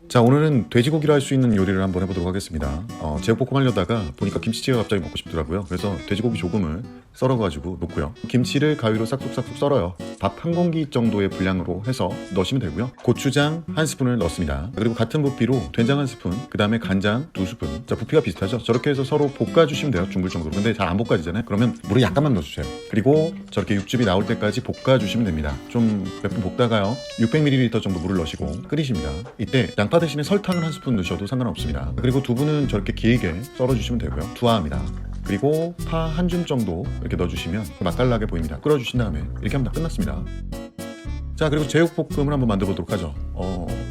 자, 오늘은 돼지고기로 할 수 있는 요리를 한번 해보도록 하겠습니다. 제육볶음 하려다가 보니까 김치찌개가 갑자기 먹고 싶더라고요. 그래서 돼지고기 조금을 썰어가지고 놓고요. 김치를 가위로 싹둑싹둑 썰어요. 밥 한 공기 정도의 분량으로 해서 넣으시면 되고요. 고추장 한 스푼을 넣습니다. 그리고 같은 부피로 된장 한 스푼, 그 다음에 간장 두 스푼. 자, 부피가 비슷하죠? 저렇게 해서 서로 볶아주시면 돼요. 중불 정도로. 근데 잘 안 볶아지잖아요. 그러면 물을 약간만 넣어주세요. 그리고 저렇게 육즙이 나올 때까지 볶아주시면 됩니다. 좀 몇 분 볶다가요. 600ml 정도 물을 넣으시고 끓이십니다. 이때 양파 대신에 설탕을 한 스푼 넣으셔도 상관없습니다. 그리고 두부는 저렇게 길게 썰어주시면 되고요. 투하합니다. 그리고 파 한 줌 정도 이렇게 넣어주시면 맛깔나게 보입니다. 끓여주신 다음에 이렇게 하면 다 끝났습니다. 자, 그리고 제육볶음을 한번 만들어 보도록 하죠.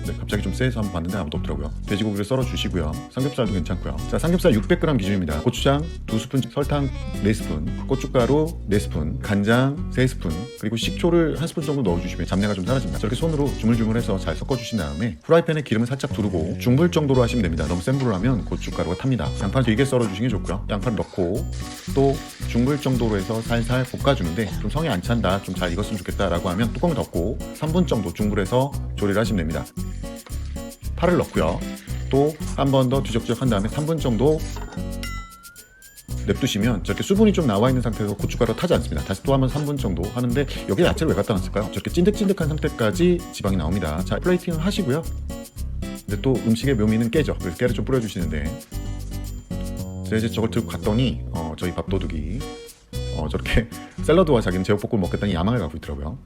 네, 갑자기 좀 세서 한번 봤는데 아무도 없더라고요. 돼지고기를 썰어 주시고요. 삼겹살도 괜찮고요. 자, 삼겹살 600g 기준입니다. 고추장 2스푼, 설탕 4스푼, 고춧가루 4스푼, 간장 3스푼, 그리고 식초를 1스푼 정도 넣어주시면 잡내가 좀 사라집니다. 저렇게 손으로 주물주물해서 잘 섞어주신 다음에 프라이팬에 기름을 살짝 두르고 중불 정도로 하시면 됩니다. 너무 센 불을 하면 고춧가루가 탑니다. 양파를 길게 썰어주시는 게 좋고요. 양파를 넣고 또 중불 정도로 해서 살살 볶아주는데 좀 성이 안 찬다, 좀 잘 익었으면 좋겠다라고 하면 뚜껑을 덮고 3분 정도 중불에서 조리를 하시면 됩니다. 파를 넣고요. 또 한 번 더 뒤적뒤적 한 다음에 3분 정도 냅두시면 저렇게 수분이 좀 나와 있는 상태에서 고춧가루가 타지 않습니다. 다시 또 한번 3분 정도 하는데 여기에 야채를 왜 갖다 놨을까요? 저렇게 찐득찐득한 상태까지 지방이 나옵니다. 자, 플레이팅을 하시고요. 근데 또 음식의 묘미는 깨죠. 그래서 깨를 좀 뿌려주시는데 제가 이제 저걸 들고 갔더니 저희 밥도둑이 저렇게 샐러드와 자기는 제육볶음을 먹겠다니 야망을 갖고 있더라고요.